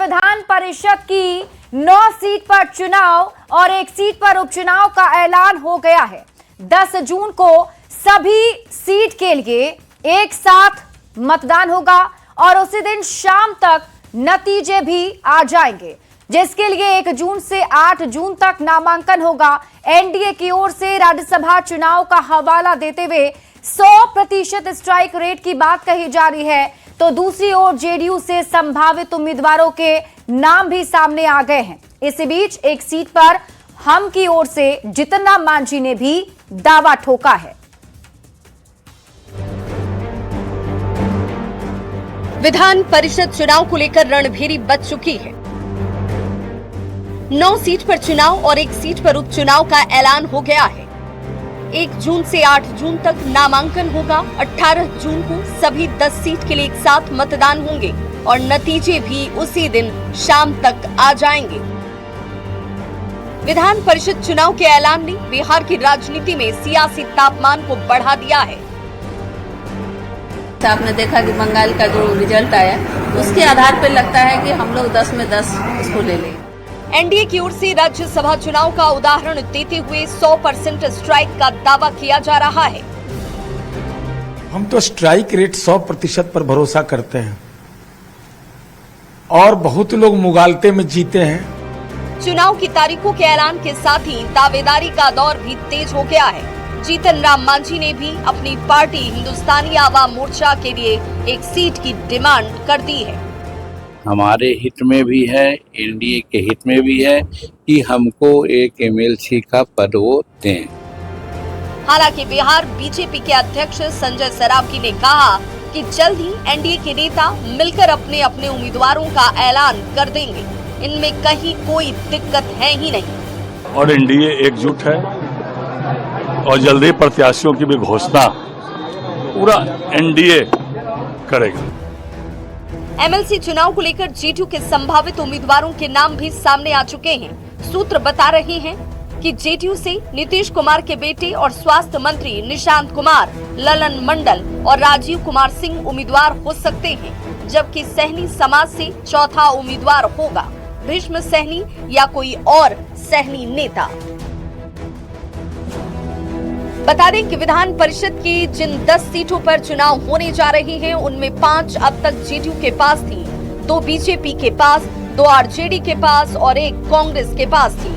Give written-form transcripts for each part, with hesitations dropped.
विधान परिषद की 9 सीट पर चुनाव और 1 सीट पर उपचुनाव का ऐलान हो गया है। 10 जून को सभी सीट के लिए एक साथ मतदान होगा और उसी दिन शाम तक नतीजे भी आ जाएंगे, जिसके लिए 1 जून से 8 जून तक नामांकन होगा। एनडीए की ओर से राज्यसभा चुनाव का हवाला देते हुए 100% स्ट्राइक रेट की बात कही जा रही है, तो दूसरी ओर जेडीयू से संभावित उम्मीदवारों के नाम भी सामने आ गए हैं। इसी बीच 1 सीट पर हम की ओर से जीतन राम मांझी ने भी दावा ठोका है। विधान परिषद चुनाव को लेकर रणभेरी बच चुकी है। 9 सीट पर चुनाव और 1 सीट पर उपचुनाव का ऐलान हो गया है। 1 जून से 8 जून तक नामांकन होगा। 18 जून को सभी 10 सीट के लिए एक साथ मतदान होंगे और नतीजे भी उसी दिन शाम तक आ जाएंगे। विधान परिषद चुनाव के ऐलान ने बिहार की राजनीति में सियासी तापमान को बढ़ा दिया है। आपने देखा कि बंगाल का जो रिजल्ट आया उसके आधार पर लगता है कि हम लोग 10 में 10 उसको ले लेंगे। एनडीए की ओर से राज्यसभा चुनाव का उदाहरण देते हुए 100% स्ट्राइक का दावा किया जा रहा है। हम तो स्ट्राइक रेट 100% पर भरोसा करते हैं और बहुत लोग मुगालते में जीते हैं। चुनाव की तारीखों के ऐलान के साथ ही दावेदारी का दौर भी तेज हो गया है। जीतन राम मांझी ने भी अपनी पार्टी हिंदुस्तानी आवाम मोर्चा के लिए 1 सीट की डिमांड कर दी है। हमारे हित में भी है, एनडीए के हित में भी है कि हमको एक एमएलसी का पद वो दें। हालांकि बिहार बीजेपी के अध्यक्ष संजय सरावगी ने कहा कि जल्द ही एनडीए के नेता मिलकर अपने अपने उम्मीदवारों का ऐलान कर देंगे। इनमें कहीं कोई दिक्कत है ही नहीं और एनडीए एकजुट है और जल्दी प्रत्याशियों की भी घोषणा पूरा एनडीए करेगा। एमएलसी चुनाव को लेकर जेडीयू के संभावित उम्मीदवारों के नाम भी सामने आ चुके हैं। सूत्र बता रहे हैं कि जेडीयू से नीतीश कुमार के बेटे और स्वास्थ्य मंत्री निशांत कुमार, ललन मंडल और राजीव कुमार सिंह उम्मीदवार हो सकते हैं, जबकि सहनी समाज से चौथा उम्मीदवार होगा भीष्म सहनी या कोई और सहनी नेता। बता दें कि विधान परिषद की जिन 10 सीटों पर चुनाव होने जा रहे हैं उनमें 5 अब तक जेडीयू के पास थी, 2 बीजेपी के पास, 2 आरजेडी के पास और 1 कांग्रेस के पास थी।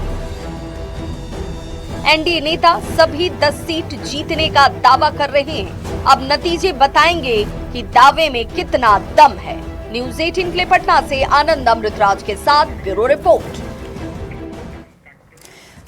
एनडीए नेता सभी 10 सीट जीतने का दावा कर रहे हैं। अब नतीजे बताएंगे कि दावे में कितना दम है। न्यूज़ 18 के लिए पटना से आनंद अमृतराज के साथ ब्यूरो रिपोर्ट।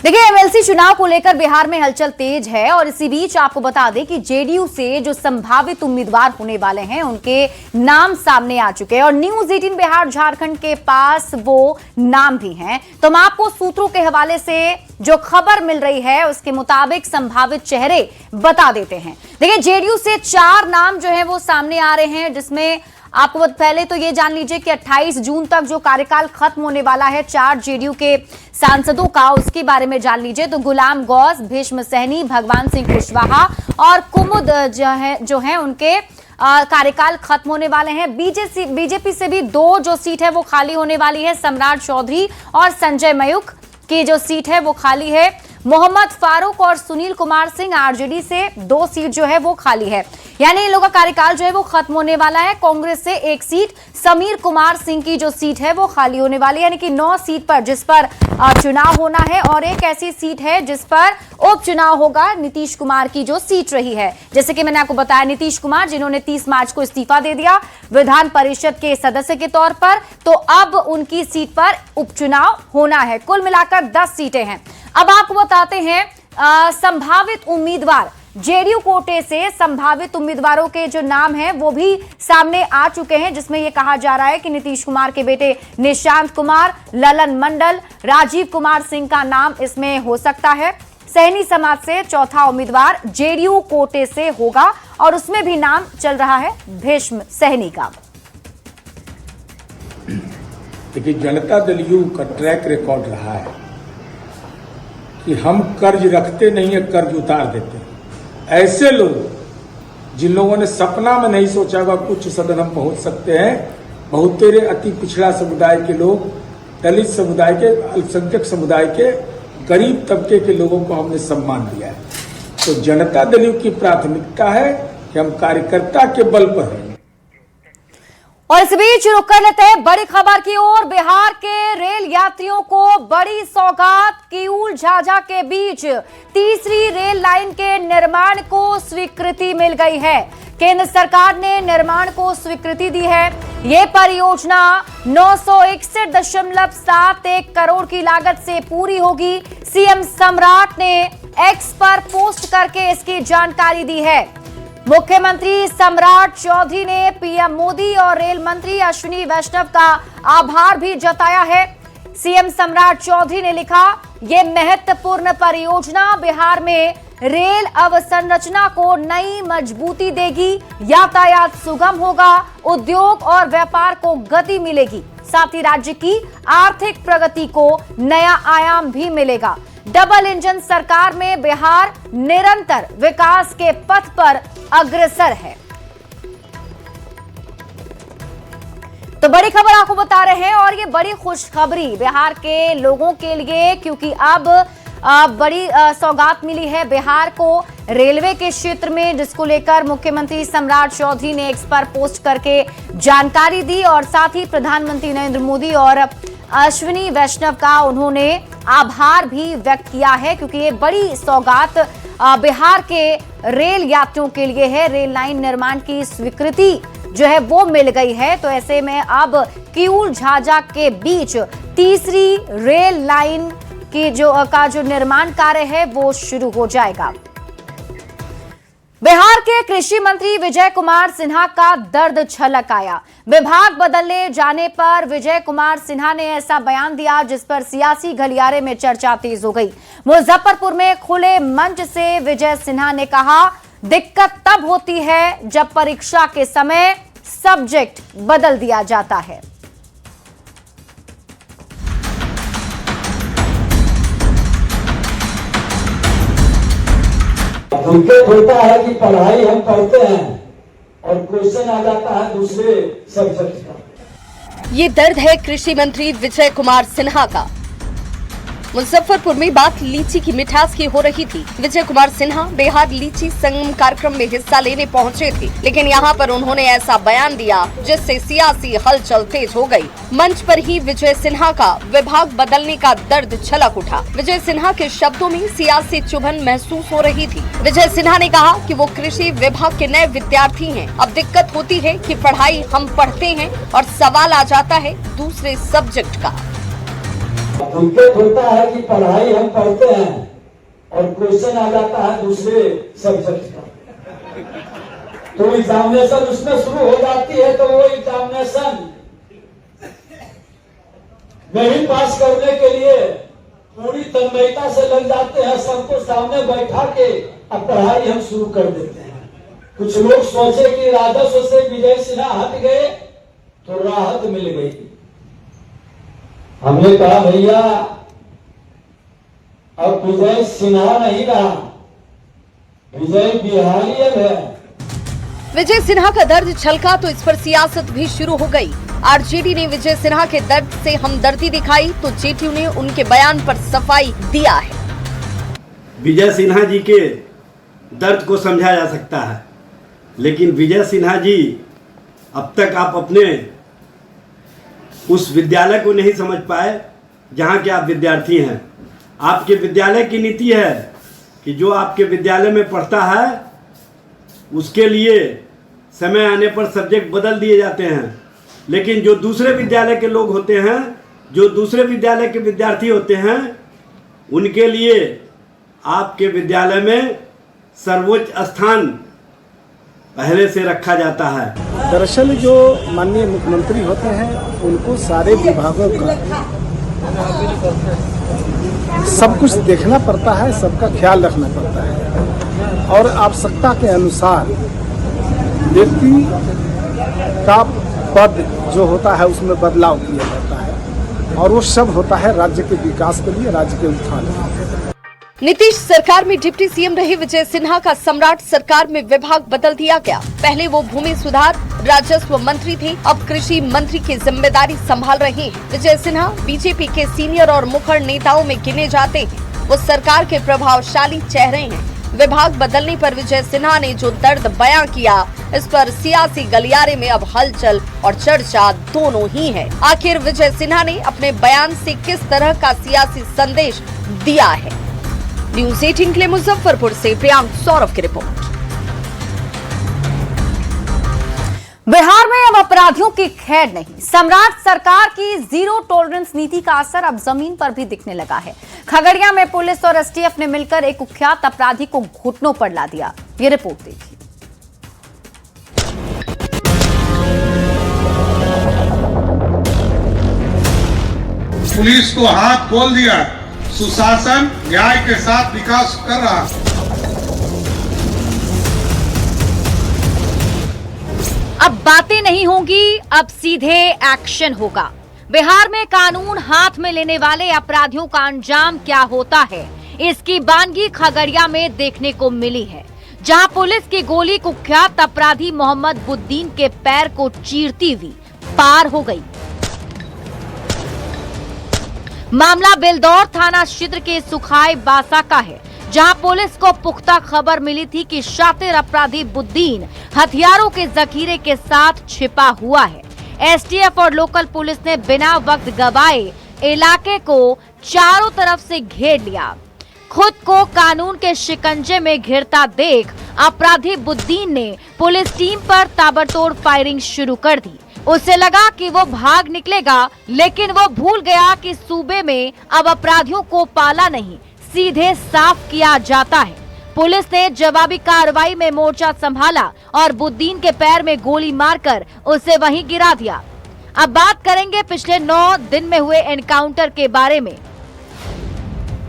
देखिए, एमएलसी चुनाव को लेकर बिहार में हलचल तेज है और इसी बीच आपको बता दें कि जेडीयू से जो संभावित उम्मीदवार होने वाले हैं उनके नाम सामने आ चुके हैं और न्यूज़ 18 बिहार झारखंड के पास वो नाम भी हैं। तो हम आपको सूत्रों के हवाले से जो खबर मिल रही है उसके मुताबिक संभावित चेहरे बता देते हैं। देखिए, जेडीयू से 4 नाम जो है वो सामने आ रहे हैं, जिसमें आपको पहले तो ये जान लीजिए कि 28 जून तक जो कार्यकाल खत्म होने वाला है 4 जेडीयू के सांसदों का, उसके बारे में जान लीजिए। तो गुलाम गौस, भीष्म सहनी, भगवान सिंह कुशवाहा और कुमुद जो है उनके कार्यकाल खत्म होने वाले हैं। बीजेपी से भी 2 जो सीट है वो खाली होने वाली है। सम्राट चौधरी और संजय मयूख की जो सीट है वो खाली है। मोहम्मद फारूक और सुनील कुमार सिंह आरजेडी से 2 सीट जो है वो खाली है, यानी इन लोगों का कार्यकाल जो है वो खत्म होने वाला है। कांग्रेस से 1 सीट, समीर कुमार सिंह की जो सीट है वो खाली होने वाली है, यानी कि 9 सीट पर जिस पर चुनाव होना है और एक ऐसी सीट है जिस पर उपचुनाव होगा। नीतीश कुमार की जो सीट रही है, जैसे कि मैंने आपको बताया, नीतीश कुमार जिन्होंने 30 मार्च को इस्तीफा दे दिया विधान परिषद के सदस्य के तौर पर, तो अब उनकी सीट पर उपचुनाव होना है। कुल मिलाकर 10 सीटें हैं। अब आपको बताते हैं संभावित उम्मीदवार। जेडीयू कोटे से संभावित उम्मीदवारों के जो नाम हैं वो भी सामने आ चुके हैं, जिसमें ये कहा जा रहा है कि नीतीश कुमार के बेटे निशांत कुमार, ललन मंडल, राजीव कुमार सिंह का नाम इसमें हो सकता है। सहनी समाज से चौथा उम्मीदवार जेडीयू कोटे से होगा और उसमें भी नाम चल रहा है भीष्म सहनी का। देखिए, जनता दल यू का ट्रैक रिकॉर्ड रहा है कि हम कर्ज रखते नहीं है, कर्ज उतार देते हैं। ऐसे लोग जिन लोगों ने सपना में नहीं सोचा हुआ कुछ सदन हम पहुंच सकते हैं, बहुतेरे अति पिछड़ा समुदाय के लोग, दलित समुदाय के, अल्पसंख्यक समुदाय के, गरीब तबके के लोगों को हमने सम्मान दिया है। तो जनता दल यू की प्राथमिकता है कि हम कार्यकर्ता के बल पर हैं। और इस बीच रुक कर लेते हैं बड़ी खबर की ओर। बिहार के रेल यात्रियों को बड़ी सौगात, किऊल झाझा के बीच तीसरी रेल लाइन के निर्माण को स्वीकृति मिल गई है। केंद्र सरकार ने निर्माण को स्वीकृति दी है। ये परियोजना 961.71 करोड़ की लागत से पूरी होगी। सीएम सम्राट ने एक्स पर पोस्ट करके इसकी जानकारी दी है। मुख्यमंत्री सम्राट चौधरी ने पीएम मोदी और रेल मंत्री अश्विनी वैष्णव का आभार भी जताया है। सीएम सम्राट चौधरी ने लिखा, ये महत्वपूर्ण परियोजना बिहार में रेल अवसंरचना को नई मजबूती देगी, यातायात सुगम होगा, उद्योग और व्यापार को गति मिलेगी, साथ ही राज्य की आर्थिक प्रगति को नया आयाम भी मिलेगा। डबल इंजन सरकार में बिहार निरंतर विकास के पथ पर अग्रसर है। तो बड़ी खबर आपको बता रहे हैं और ये बड़ी खुशखबरी बिहार के लोगों के लिए, क्योंकि अब बड़ी सौगात मिली है बिहार को रेलवे के क्षेत्र में, जिसको लेकर मुख्यमंत्री सम्राट चौधरी ने एक्स पर पोस्ट करके जानकारी दी और साथ ही प्रधानमंत्री नरेंद्र मोदी और अश्विनी वैष्णव का उन्होंने आभार भी व्यक्त किया है, क्योंकि ये बड़ी सौगात बिहार के रेल यात्रियों के लिए है। रेल लाइन निर्माण की स्वीकृति जो है वो मिल गई है। तो ऐसे में अब किऊल झाझा के बीच तीसरी रेल लाइन की जो निर्माण कार्य है वो शुरू हो जाएगा। बिहार के कृषि मंत्री विजय कुमार सिन्हा का दर्द छलक आया। विभाग बदलने जाने पर विजय कुमार सिन्हा ने ऐसा बयान दिया जिस पर सियासी गलियारे में चर्चा तेज हो गई। मुजफ्फरपुर में खुले मंच से विजय सिन्हा ने कहा, दिक्कत तब होती है जब परीक्षा के समय सब्जेक्ट बदल दिया जाता है। दिक्कत होता है कि पढ़ाई हम पढ़ते हैं और क्वेश्चन आ जाता है दूसरे सब्जेक्ट का। ये दर्द है कृषि मंत्री विजय कुमार सिन्हा का। मुजफ्फरपुर में बात लीची की मिठास की हो रही थी। विजय कुमार सिन्हा बिहार लीची संगम कार्यक्रम में हिस्सा लेने पहुंचे थे, लेकिन यहां पर उन्होंने ऐसा बयान दिया जिससे सियासी हलचल तेज हो गई। मंच पर ही विजय सिन्हा का विभाग बदलने का दर्द छलक उठा। विजय सिन्हा के शब्दों में सियासी चुभन महसूस हो रही थी। विजय सिन्हा ने कहा कि वो कृषि विभाग के नए विद्यार्थी हैं। अब दिक्कत होती है कि पढ़ाई हम पढ़ते हैं और सवाल आ जाता है दूसरे सब्जेक्ट का। दिक्कत होता है कि पढ़ाई हम पढ़ते हैं और क्वेश्चन आ जाता है दूसरे सब्जेक्ट का। तो एग्जामिनेशन उसमें शुरू हो जाती है, तो वो एग्जामिनेशन में ही पास करने के लिए पूरी तन्मयता से लग जाते हैं। सबको सामने बैठा के अब पढ़ाई हम शुरू कर देते हैं। कुछ लोग सोचे कि राजस्व से विजय सिन्हा हट गए तो राहत मिल गई। हमने कहा भैया अब विजय सिन्हा नहीं रहा, विजय बिहारी अब है। विजय सिन्हा का दर्द छलका तो इस पर सियासत भी शुरू हो गई। आरजेडी ने विजय सिन्हा के दर्द से हमदर्दी दिखाई तो जेडीयू ने उनके बयान पर सफाई दिया है। विजय सिन्हा जी के दर्द को समझा जा सकता है, लेकिन विजय सिन्हा जी अब तक आप अपने उस विद्यालय को नहीं समझ पाए जहाँ के आप विद्यार्थी हैं। आपके विद्यालय की नीति है कि जो आपके विद्यालय में पढ़ता है उसके लिए समय आने पर सब्जेक्ट बदल दिए जाते हैं, लेकिन जो दूसरे विद्यालय के लोग होते हैं, जो दूसरे विद्यालय के विद्यार्थी होते हैं, उनके लिए आपके विद्यालय में सर्वोच्च स्थान पहले से रखा जाता है। दरअसल जो माननीय मुख्यमंत्री होते हैं उनको सारे विभागों का सब कुछ देखना पड़ता है, सबका ख्याल रखना पड़ता है और आवश्यकता के अनुसार व्यक्ति का पद जो होता है उसमें बदलाव किया जाता है और वो सब होता है राज्य के विकास के लिए, राज्य के उत्थान के लिए। नीतीश सरकार में डिप्टी सीएम रहे विजय सिन्हा का सम्राट सरकार में विभाग बदल दिया गया। पहले वो भूमि सुधार राजस्व मंत्री थे, अब कृषि मंत्री की जिम्मेदारी संभाल रहे हैं। विजय सिन्हा बीजेपी के सीनियर और मुखर नेताओं में गिने जाते हैं। वो सरकार के प्रभावशाली चेहरे हैं। विभाग बदलने पर विजय सिन्हा ने जो दर्द बयां किया, इस पर सियासी गलियारे में अब हलचल और चर्चा दोनों ही है। आखिर विजय सिन्हा ने अपने बयान से किस तरह का सियासी संदेश दिया है? न्यूज़ 18 के लिए मुजफ्फरपुर से प्रियांक सौरभ की रिपोर्ट। बिहार में अब अपराधियों की खैर नहीं। सम्राट सरकार की जीरो टॉलरेंस नीति का असर अब जमीन पर भी दिखने लगा है। खगड़िया में पुलिस और एसटीएफ ने मिलकर एक कुख्यात अपराधी को घुटनों पर ला दिया। ये रिपोर्ट देखिए। पुलिस को हाथ खोल दिया, सुशासन न्याय के साथ विकास कर रहा है। अब बातें नहीं होंगी, अब सीधे एक्शन होगा। बिहार में कानून हाथ में लेने वाले अपराधियों का अंजाम क्या होता है, इसकी बानगी खगड़िया में देखने को मिली है, जहां पुलिस की गोली कुख्यात अपराधी मोहम्मद बुद्दीन के पैर को चीरती हुई पार हो गई। मामला बेलदौर थाना क्षेत्र के सुखाई बासा का है, जहां पुलिस को पुख्ता खबर मिली थी कि शातिर अपराधी बुद्दीन हथियारों के जखीरे के साथ छिपा हुआ है। एसटीएफ और लोकल पुलिस ने बिना वक्त गवाए इलाके को चारों तरफ से घेर लिया। खुद को कानून के शिकंजे में घिरता देख अपराधी बुद्दीन ने पुलिस टीम पर ताबड़तोड़ फायरिंग शुरू कर दी। उसे लगा कि वो भाग निकलेगा, लेकिन वो भूल गया कि सूबे में अब अपराधियों को पाला नहीं, सीधे साफ किया जाता है। पुलिस ने जवाबी कार्रवाई में मोर्चा संभाला और बुद्दीन के पैर में गोली मारकर उसे वहीं गिरा दिया। अब बात करेंगे पिछले 9 दिन में हुए एनकाउंटर के बारे में।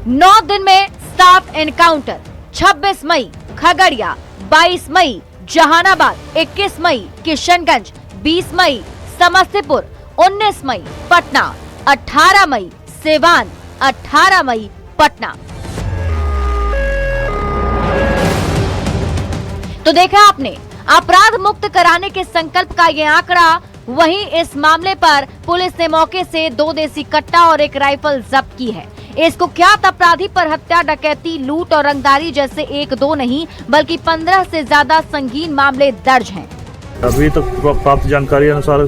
9 दिन में 7 एनकाउंटर। 26 मई खगड़िया, 22 मई जहानाबाद, 21 मई किशनगंज, 20 मई समस्तीपुर, 19 मई पटना, 18 मई सिवान, 18 मई पटना। तो देखा आपने, अपराध मुक्त कराने के संकल्प का ये आंकड़ा। वहीं इस मामले पर पुलिस ने मौके से 2 देसी कट्टा और एक राइफल जब्त की है। इस कुख्यात अपराधी पर हत्या, डकैती, लूट और रंगदारी जैसे 1-2 नहीं बल्कि 15 से ज्यादा संगीन मामले दर्ज हैं। अभी तक प्राप्त जानकारी अनुसार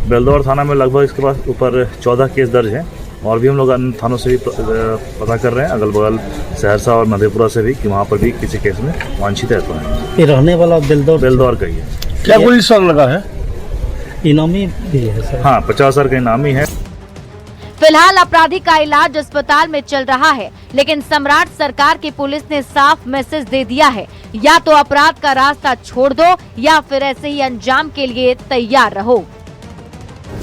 बेलदौर थाना में लगभग इसके पास ऊपर 14 केस दर्ज हैं और भी हम लोग अन्य थानों से भी पता कर रहे हैं, अगल बगल सहरसा और मधेपुरा से भी, कि वहाँ पर भी किसी केस में वांछित है। तो ये रहने वाला बेलदौर का ही है। क्या कोई सर लगा है? इनामी भी है सर। हाँ, 50,000 का इनामी है। फिलहाल अपराधी का इलाज अस्पताल में चल रहा है, लेकिन सम्राट सरकार की पुलिस ने साफ मैसेज दे दिया है, या तो अपराध का रास्ता छोड़ दो या फिर ऐसे ही अंजाम के लिए तैयार रहो।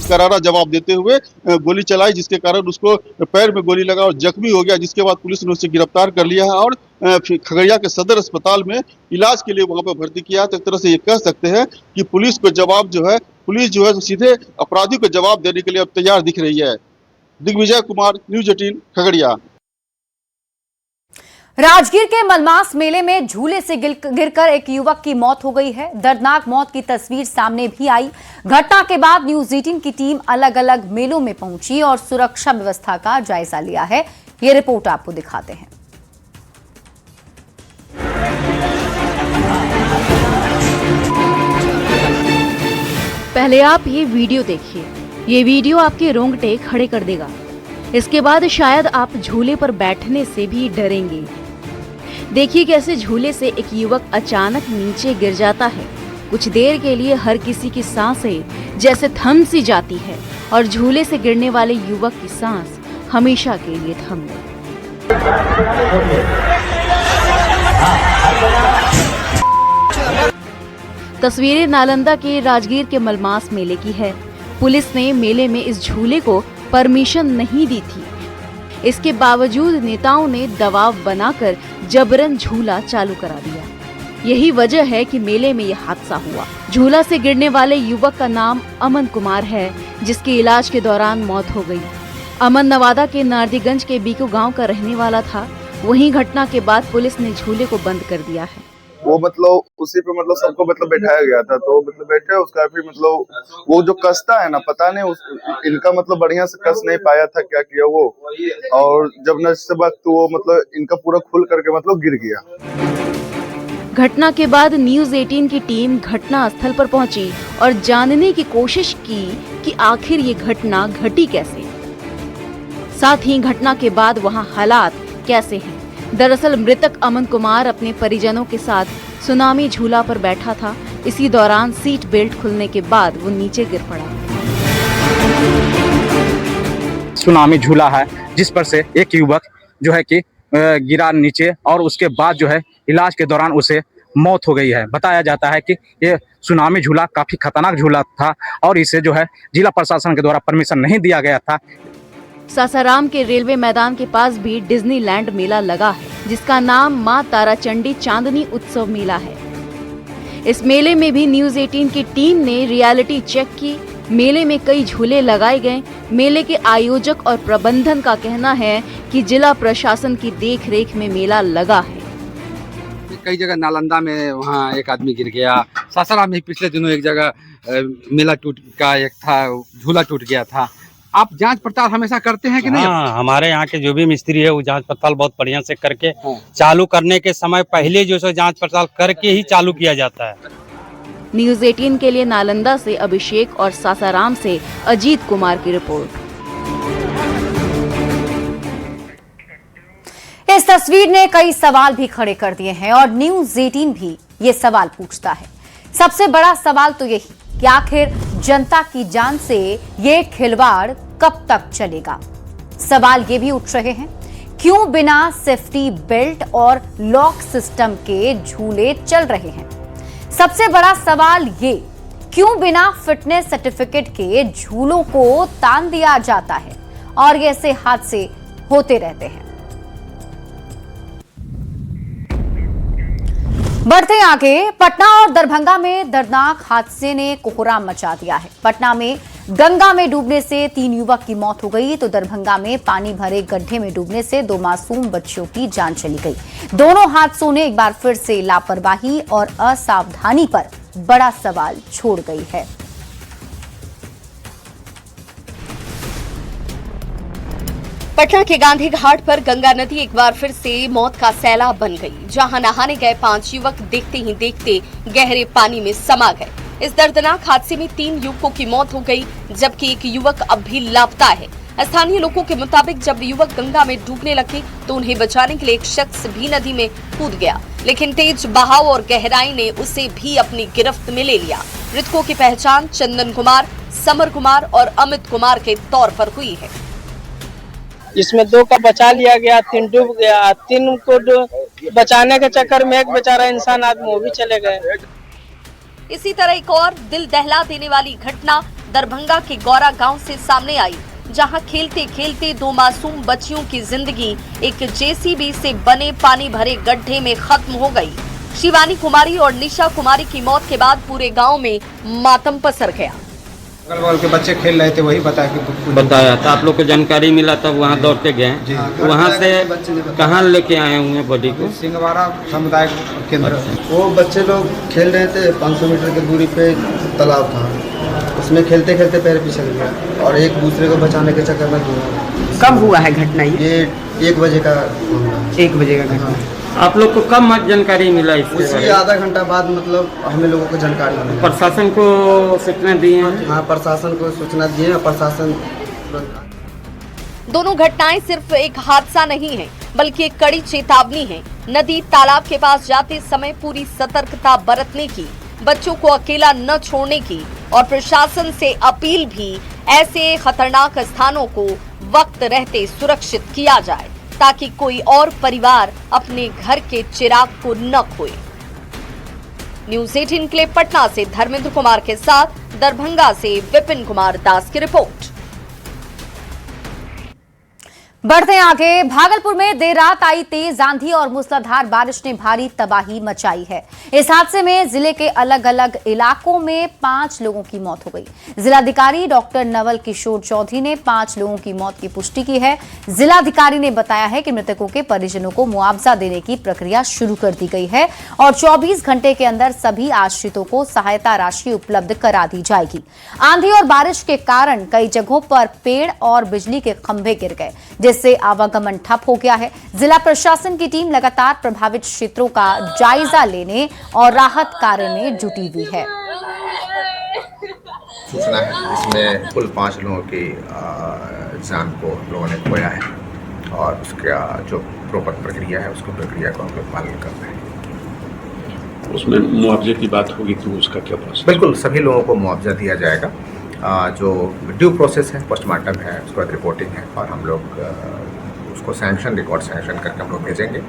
करारा जवाब देते हुए गोली चलाई, जिसके कारण उसको पैर में गोली लगा और जख्मी हो गया, जिसके बाद पुलिस ने उसे गिरफ्तार कर लिया है और खगड़िया के सदर अस्पताल में इलाज के लिए वहां पर भर्ती किया। तो एक तरह से ये कह सकते हैं कि पुलिस को जवाब जो है, पुलिस जो है सीधे अपराधी को जवाब देने के लिए अब तैयार दिख रही है। दिग्विजय कुमार, न्यूज़ 18 खगड़िया। राजगीर के मलमास मेले में झूले से गिरकर एक युवक की मौत हो गई है। दर्दनाक मौत की तस्वीर सामने भी आई। घटना के बाद न्यूज़ 18 की टीम अलग अलग मेलों में पहुंची और सुरक्षा व्यवस्था का जायजा लिया है। ये रिपोर्ट आपको दिखाते हैं। पहले आप ये वीडियो देखिए। ये वीडियो आपके रोंगटे खड़े कर देगा। इसके बाद शायद आप झूले पर बैठने से भी डरेंगे। देखिए कैसे झूले से एक युवक अचानक नीचे गिर जाता है। कुछ देर के लिए हर किसी की सांसें जैसे थम सी जाती है और झूले से गिरने वाले युवक की सांस हमेशा के लिए थम गई। तस्वीरें नालंदा के राजगीर के मलमास मेले की है। पुलिस ने मेले में इस झूले को परमिशन नहीं दी थी। इसके बावजूद नेताओं ने दबाव बनाकर जबरन झूला चालू करा दिया। यही वजह है कि मेले में यह हादसा हुआ। झूला से गिरने वाले युवक का नाम अमन कुमार है, जिसके इलाज के दौरान मौत हो गई। अमन नवादा के नारदीगंज के बीकू गांव का रहने वाला था। वहीं घटना के बाद पुलिस ने झूले को बंद कर दिया है। वो मतलब उसी पे मतलब सबको मतलब बैठाया गया था, तो मतलब बैठे उसका फिर मतलब वो जो कसता है ना, पता नहीं इनका मतलब बढ़िया से कस नहीं पाया था, क्या किया वो, और जब नशे वक्त तो वो मतलब इनका पूरा खुल करके मतलब गिर गया। घटना के बाद न्यूज़ 18 की टीम घटना स्थल पर पहुंची और जानने की कोशिश की कि आखिर ये घटना घटी कैसे। साथ ही घटना के बाद वहां हालात कैसे हैं। दरअसल मृतक अमन कुमार अपने परिजनों के साथ सुनामी झूला पर बैठा था। इसी दौरान सीट बेल्ट खुलने के बाद वो नीचे गिर पड़ा। सुनामी झूला है जिस पर से एक युवक जो है कि गिरा नीचे, और उसके बाद जो है इलाज के दौरान उसे मौत हो गई है। बताया जाता है कि ये सुनामी झूला काफी खतरनाक झूला था और इसे जो है जिला प्रशासन के द्वारा परमिशन नहीं दिया गया था। सासाराम के रेलवे मैदान के पास भी डिज्नीलैंड मेला लगा है, जिसका नाम मां ताराचंडी चांदनी उत्सव मेला है। इस मेले में भी न्यूज़ 18 की टीम ने रियलिटी चेक की। मेले में कई झूले लगाए गए। मेले के आयोजक और प्रबंधन का कहना है कि जिला प्रशासन की देखरेख में मेला लगा है। कई जगह नालंदा में वहाँ एक आदमी गिर गया, सासाराम में पिछले दिनों एक जगह मेला टूट का एक था, झूला टूट गया था। आप जांच पड़ताल हमेशा करते हैं कि नहीं? हाँ, हमारे यहाँ के जो भी मिस्त्री है वो जांच पड़ताल बहुत बढ़िया से करके चालू करने के समय पहले जो सो जांच पड़ताल करके ही चालू किया जाता है। न्यूज़ 18 के लिए नालंदा से अभिषेक और सासाराम से अजीत कुमार की रिपोर्ट। इस तस्वीर ने कई सवाल भी खड़े कर दिए हैं और न्यूज़ 18 भी ये सवाल पूछता है। सबसे बड़ा सवाल तो यही कि आखिर जनता की जान से ये खिलवाड़ कब तक चलेगा। सवाल ये भी उठ रहे हैं, क्यों बिना सेफ्टी बेल्ट और लॉक सिस्टम के झूले चल रहे हैं। सबसे बड़ा सवाल ये, क्यों बिना फिटनेस सर्टिफिकेट के झूलों को तान दिया जाता है और ये ऐसे हादसे होते रहते हैं। बढ़ते आगे, पटना और दरभंगा में दर्दनाक हादसे ने कोहराम मचा दिया है। पटना में गंगा में डूबने से 3 युवक की मौत हो गई, तो दरभंगा में पानी भरे गड्ढे में डूबने से 2 मासूम बच्चियों की जान चली गई। दोनों हादसों ने एक बार फिर से लापरवाही और असावधानी पर बड़ा सवाल छोड़ गई है। पटना के गांधी घाट पर गंगा नदी एक बार फिर से मौत का सैलाब बन गई, जहां नहाने गए 5 युवक देखते ही देखते गहरे पानी में समा गए। इस दर्दनाक हादसे में 3 युवकों की मौत हो गई, जबकि एक युवक अब भी लापता है। स्थानीय लोगों के मुताबिक जब युवक गंगा में डूबने लगे तो उन्हें बचाने के लिए एक शख्स भी नदी में कूद गया, लेकिन तेज बहाव और गहराई ने उसे भी अपनी गिरफ्त में ले लिया। मृतकों की पहचान चंदन कुमार, समर कुमार और अमित कुमार के तौर पर हुई है। इसमें 2 का बचा लिया गया, 3 डूब गया। 3 को बचाने के चक्कर में एक बेचारा इंसान आदमी वो भी चले गए। इसी तरह एक और दिल दहला देने वाली घटना दरभंगा के गौरा गांव से सामने आई, जहां खेलते खेलते 2 मासूम बच्चियों की जिंदगी एक जेसीबी से बने पानी भरे गड्ढे में खत्म हो गई। शिवानी कुमारी और निशा कुमारी की मौत के बाद पूरे गांव में मातम पसर गया। अगल बगल के बच्चे खेल रहे थे, वही बताया था। आप लोग को जानकारी मिला तब वहाँ दौड़ के गए। वहाँ से कहाँ लेके आए हुए बॉडी को? सिंहवाड़ा समुदाय केंद्र। वो बच्चे लोग खेल रहे थे, 500 मीटर की दूरी पे तालाब था, उसमें खेलते खेलते पैर फिसल गया और एक दूसरे को बचाने के चक्कर में धुआं। कब हुआ है घटना? ये 1 बजे का 1 बजे का घटना। आप लोग को कब जानकारी मिला इसके? उसके आधा घंटा बाद मतलब हमें लोगों को जानकारी मिली। प्रशासन को सूचना दिए हैं? हाँ, प्रशासन को सूचना दिए हैं। प्रशासन दोनों घटनाएं सिर्फ एक हादसा नहीं है, बल्कि एक कड़ी चेतावनी है। नदी तालाब के पास जाते समय पूरी सतर्कता बरतने की, बच्चों को अकेला न छोड़ने की और प्रशासन से अपील भी ऐसे खतरनाक स्थानों को वक्त रहते सुरक्षित किया जाए, ताकि कोई और परिवार अपने घर के चिराग को न खोए। न्यूज़ 18 के लिए पटना से धर्मेंद्र कुमार के साथ दरभंगा से विपिन कुमार दास की रिपोर्ट। बढ़ते हैं आगे। भागलपुर में देर रात आई तेज आंधी और मूसलाधार बारिश ने भारी तबाही मचाई है। इस हादसे में जिले के अलग अलग इलाकों में 5 लोगों की मौत हो गई। जिलाधिकारी डॉक्टर नवल किशोर चौधरी ने 5 लोगों की मौत की पुष्टि की है। जिलाधिकारी ने बताया है कि मृतकों के परिजनों को मुआवजा देने की प्रक्रिया शुरू कर दी गई है और 24 घंटे के अंदर सभी आश्रितों को सहायता राशि उपलब्ध करा दी जाएगी। आंधी और बारिश के कारण कई जगहों पर पेड़ और बिजली के खंभे गिर गए, जिससे आवागमन ठप हो गया है। जिला प्रशासन की टीम लगातार प्रभावित क्षेत्रों का जायजा लेने और राहत कार्य में जुटी हुई है। सूचना है इसमें कुल 5 लोगों की जान को लोगों ने खोया है और उसका जो प्रॉपर प्रक्रिया है उसको प्रक्रिया को हम लोग पालन कर रहे हैं। उसमें मुआवजे की बात होगी तो उसका क्या प्रोसेस? बिल्कुल सभी लोगों को मुआवजा दिया जाएगा। जो ड्यू प्रोसेस है, पोस्टमार्टम है, उसके बाद रिपोर्टिंग है और हम लोग उसको सैंक्शन रिकॉर्ड सैंक्शन करके हम लोग भेजेंगे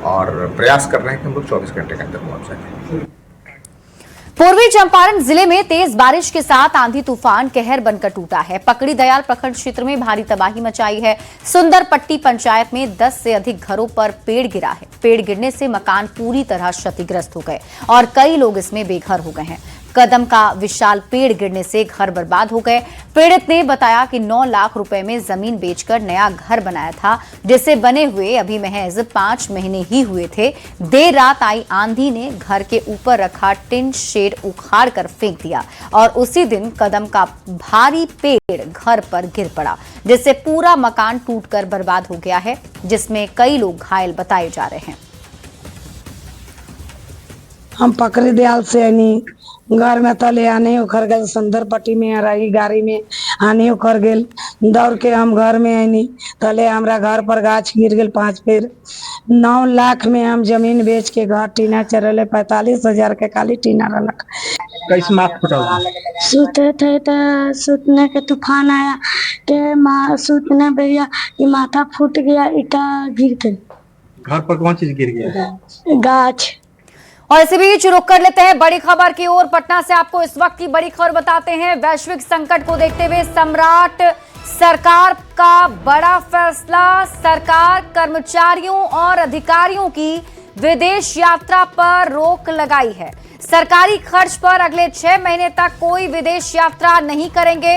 और प्रयास कर रहे हैं कि हम लोग 24 घंटे के अंदर मुआवजा दें। पूर्वी चंपारण जिले में तेज बारिश के साथ आंधी तूफान कहर बनकर टूटा है। पकड़ी दयाल प्रखंड क्षेत्र में भारी तबाही मचाई है। सुंदरपट्टी पंचायत में 10 से अधिक घरों पर पेड़ गिरा है। पेड़ गिरने से मकान पूरी तरह क्षतिग्रस्त हो गए और कई लोग इसमें बेघर हो गए हैं। कदम का विशाल पेड़ गिरने से घर बर्बाद हो गए। पीड़ित ने बताया कि 9 लाख रुपए में जमीन बेचकर नया घर बनाया था, जिसे बने हुए अभी महज 5 महीने ही हुए थे। देर रात आई आंधी ने घर के ऊपर रखा टिन शेड उखाड़ कर फेंक दिया और उसी दिन कदम का भारी पेड़ घर पर गिर पड़ा, जिससे पूरा मकान टूटकर बर्बाद हो गया है, जिसमें कई लोग घायल बताए जा रहे हैं। हम पकड़ी दयाल से आनी घर में तले आने उखड़ गए। सुंदरपट्टी में रही गाड़ी में आने उखड़ गए। दौड़ के हम घर में आनी तले हमारा घर पर गाछ गिर गए 5 पेड़। 9 लाख में हम जमीन बेच के घर टीना चरले 45,000 के खाली टीना रलक। कैसे माथ फुटा? सुते थे तो सुतने के तूफान आया के सुतने भैया कि माथा फूट गया, ईटा गिर गई। घर पर कौन चीज गिर गया? गाछ। और इसी बीच रुक कर लेते हैं बड़ी खबर की ओर। पटना से आपको इस वक्त की बड़ी खबर बताते हैं। वैश्विक संकट को देखते हुए सम्राट सरकार का बड़ा फैसला। सरकार कर्मचारियों और अधिकारियों की विदेश यात्रा पर रोक लगाई है। सरकारी खर्च पर अगले 6 महीने तक कोई विदेश यात्रा नहीं करेंगे।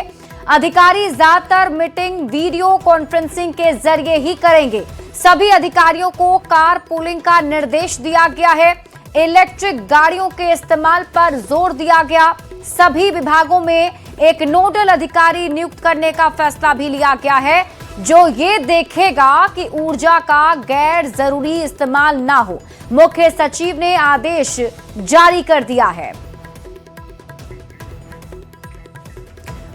अधिकारी ज्यादातर मीटिंग वीडियो कॉन्फ्रेंसिंग के जरिए ही करेंगे। सभी अधिकारियों को कार पूलिंग का निर्देश दिया गया है। इलेक्ट्रिक गाड़ियों के इस्तेमाल पर जोर दिया गया। सभी विभागों में एक नोडल अधिकारी नियुक्त करने का फैसला भी लिया गया है, जो ये देखेगा कि ऊर्जा का गैर जरूरी इस्तेमाल ना हो। मुख्य सचिव ने आदेश जारी कर दिया है।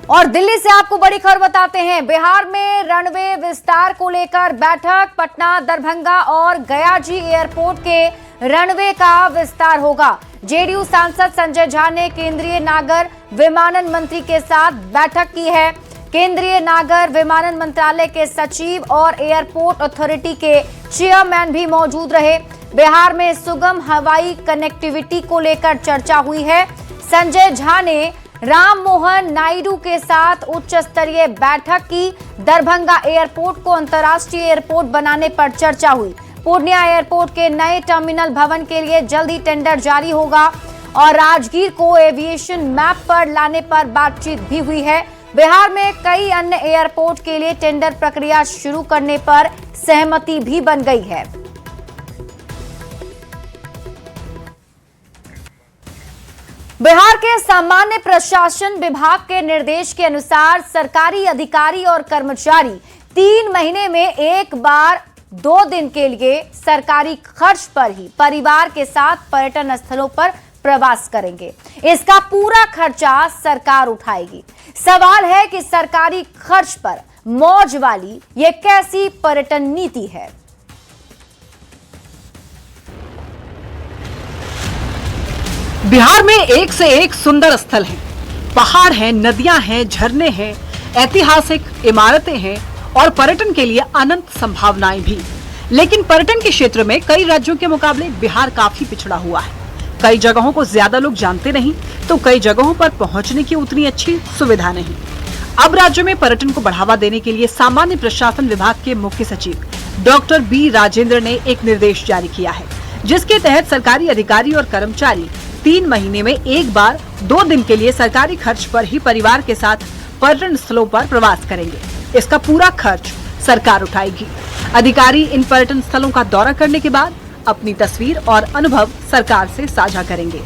और दिल्ली से आपको बड़ी खबर बताते हैं। बिहार में रनवे विस्तार को लेकर बैठक। पटना, दरभंगा और गया जी एयरपोर्ट के रनवे का विस्तार होगा। जेडीयू सांसद संजय झा ने केंद्रीय नागर विमानन मंत्री के साथ बैठक की है। केंद्रीय नागर विमानन मंत्रालय के सचिव और एयरपोर्ट अथॉरिटी के चेयरमैन भी मौजूद रहे। बिहार में सुगम हवाई कनेक्टिविटी को लेकर चर्चा हुई है। संजय झा ने राम मोहन नायडू के साथ उच्च स्तरीय बैठक की। दरभंगा एयरपोर्ट को अंतर्राष्ट्रीय एयरपोर्ट बनाने पर चर्चा हुई। पूर्णिया एयरपोर्ट के नए टर्मिनल भवन के लिए जल्द ही टेंडर जारी होगा और राजगीर को एविएशन मैप पर लाने पर बातचीत भी हुई है। बिहार में कई अन्य एयरपोर्ट के लिए टेंडर प्रक्रिया शुरू करने पर सहमति भी बन गई है। बिहार के सामान्य प्रशासन विभाग के निर्देश के अनुसार सरकारी अधिकारी और कर्मचारी 3 महीने में एक बार 2 दिन के लिए सरकारी खर्च पर ही परिवार के साथ पर्यटन स्थलों पर प्रवास करेंगे। इसका पूरा खर्चा सरकार उठाएगी। सवाल है कि सरकारी खर्च पर मौज वाली ये कैसी पर्यटन नीति है? बिहार में एक से एक सुंदर स्थल हैं, पहाड़ हैं, नदियां हैं, झरने हैं, ऐतिहासिक इमारतें हैं और पर्यटन के लिए अनंत संभावनाएं भी। लेकिन पर्यटन के क्षेत्र में कई राज्यों के मुकाबले बिहार काफी पिछड़ा हुआ है। कई जगहों को ज्यादा लोग जानते नहीं, तो कई जगहों पर पहुंचने की उतनी अच्छी सुविधा नहीं। अब राज्य में पर्यटन को बढ़ावा देने के लिए सामान्य प्रशासन विभाग के मुख्य सचिव डॉक्टर बी राजेंद्र ने एक निर्देश जारी किया है, जिसके तहत सरकारी अधिकारी और कर्मचारी 3 महीने में एक बार 2 दिन के लिए सरकारी खर्च पर ही परिवार के साथ पर्यटन स्थलों पर प्रवास करेंगे। इसका पूरा खर्च सरकार उठाएगी। अधिकारी इन पर्यटन स्थलों का दौरा करने के बाद अपनी तस्वीर और अनुभव सरकार से साझा करेंगे।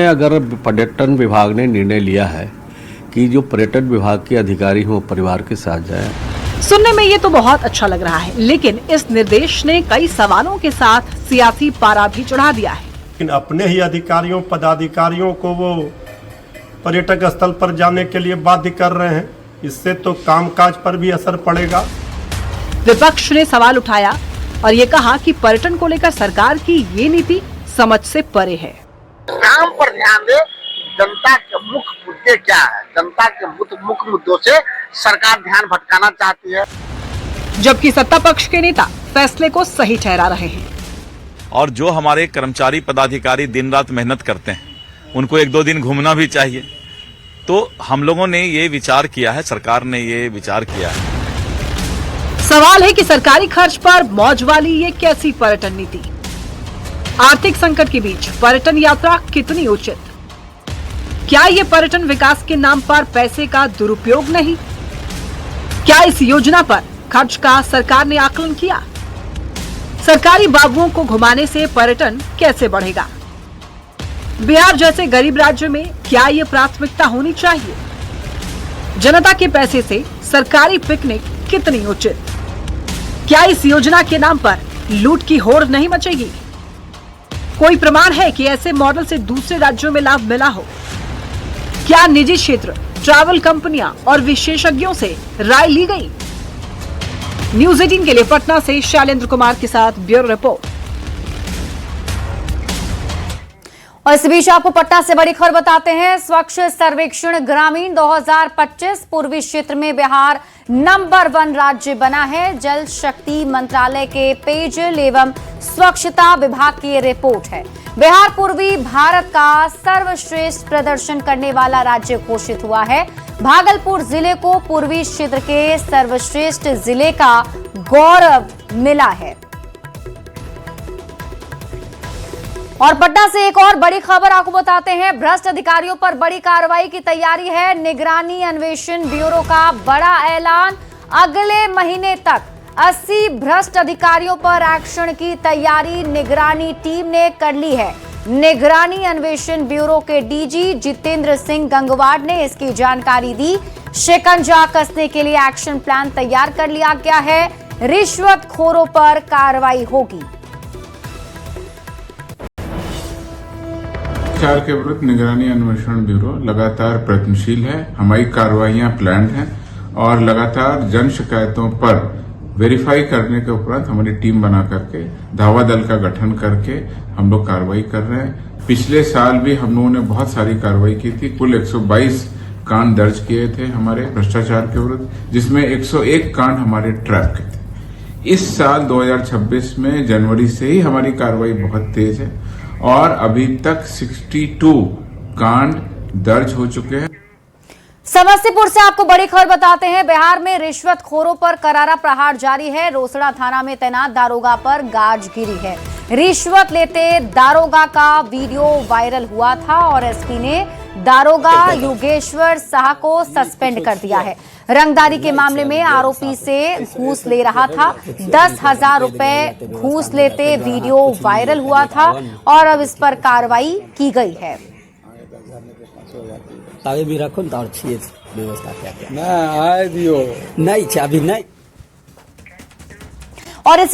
अगर पर्यटन विभाग ने निर्णय लिया है कि जो पर्यटन विभाग के अधिकारी हो परिवार के साथ जाए, सुनने में ये तो बहुत अच्छा लग रहा है, लेकिन इस निर्देश ने कई सवालों के साथ सियासी पारा भी चढ़ा दिया है। लेकिन अपने ही अधिकारियों पदाधिकारियों को वो पर्यटक स्थल पर जाने के लिए बाध्य कर रहे हैं, इससे तो कामकाज पर भी असर पड़ेगा। विपक्ष ने सवाल उठाया और ये कहा कि पर्यटन को लेकर सरकार की ये नीति समझ से परे है। काम पर ध्यान दे, जनता के मुख्य मुद्दे क्या है, जनता के मुख्य मुद्दों से सरकार ध्यान भटकाना चाहती है, जबकि सत्ता पक्ष के नेता फैसले को सही ठहरा रहे हैं। और जो हमारे कर्मचारी पदाधिकारी दिन रात मेहनत करते हैं, उनको 1-2 दिन घूमना भी चाहिए। तो हम लोगों ने ये विचार किया है, सरकार ने ये विचार किया है। सवाल है कि सरकारी खर्च पर मौज वाली ये कैसी पर्यटन नीति? आर्थिक संकट के बीच पर्यटन यात्रा कितनी उचित? क्या ये पर्यटन विकास के नाम पर पैसे का दुरुपयोग नहीं? क्या इस योजना पर खर्च का सरकार ने आकलन किया? सरकारी बाबुओं को घुमाने से पर्यटन कैसे बढ़ेगा? बिहार जैसे गरीब राज्य में क्या ये प्राथमिकता होनी चाहिए? जनता के पैसे से सरकारी पिकनिक कितनी उचित? क्या इस योजना के नाम पर लूट की होड़ नहीं मचेगी? कोई प्रमाण है कि ऐसे मॉडल से दूसरे राज्यों में लाभ मिला हो? क्या निजी क्षेत्र, ट्रैवल कंपनियां और विशेषज्ञों से राय ली गई? न्यूज़ 18 के लिए पटना से शैलेंद्र कुमार के साथ ब्यूरो रिपोर्ट। और इस बीच आपको पटना से बड़ी खबर बताते हैं। स्वच्छ सर्वेक्षण ग्रामीण 2025 पूर्वी क्षेत्र में बिहार नंबर 1 राज्य बना है। जल शक्ति मंत्रालय के पेयजल एवं स्वच्छता विभाग की ये रिपोर्ट है। बिहार पूर्वी भारत का सर्वश्रेष्ठ प्रदर्शन करने वाला राज्य घोषित हुआ है। भागलपुर जिले को पूर्वी क्षेत्र के सर्वश्रेष्ठ जिले का गौरव मिला है। और पटना से एक और बड़ी खबर आपको बताते हैं। भ्रष्ट अधिकारियों पर बड़ी कार्रवाई की तैयारी है। निगरानी अन्वेषण ब्यूरो का बड़ा ऐलान, अगले महीने तक 80 भ्रष्ट अधिकारियों पर एक्शन की तैयारी निगरानी टीम ने कर ली है। निगरानी अन्वेषण ब्यूरो के डीजी जितेंद्र सिंह गंगवार ने इसकी जानकारी दी। शिकंजा कसने के लिए एक्शन प्लान तैयार कर लिया गया है। रिश्वतखोरों पर कार्रवाई होगी। भ्रष्टाचार के विरुद्ध निगरानी अन्वेषण ब्यूरो लगातार प्रयत्नशील है। हमारी कार्रवाइयां प्लान्ड हैं और लगातार जन शिकायतों पर वेरीफाई करने के उपरांत हमारी टीम बना करके धावा दल का गठन करके हम लोग कार्रवाई कर रहे हैं। पिछले साल भी हम लोगों ने बहुत सारी कार्रवाई की थी। कुल 122 कांड दर्ज किए थे हमारे भ्रष्टाचार के विरुद्ध, जिसमें 101 कांड हमारे ट्रैप के थे। इस साल 2026 में जनवरी से ही हमारी कार्रवाई बहुत तेज है और अभी तक 62 कांड दर्ज हो चुके हैं। समस्तीपुर से आपको बड़ी खबर बताते हैं। बिहार में रिश्वतखोरों पर करारा प्रहार जारी है। रोसड़ा थाना में तैनात दारोगा पर गाज गिरी है। रिश्वत लेते दारोगा का वीडियो वायरल हुआ था और एसपी ने दारोगा योगेश्वर शाह को सस्पेंड कर दिया है। रंगदारी के मामले में आरोपी से घूस ले रहा था। 10,000 रुपए घूस लेते वीडियो वायरल हुआ था और अब इस पर कार्रवाई की गई है। आगे भी रखो ना, और छिए व्यवस्था क्या क्या ना आए दियो नहीं चाबी नहीं। और इस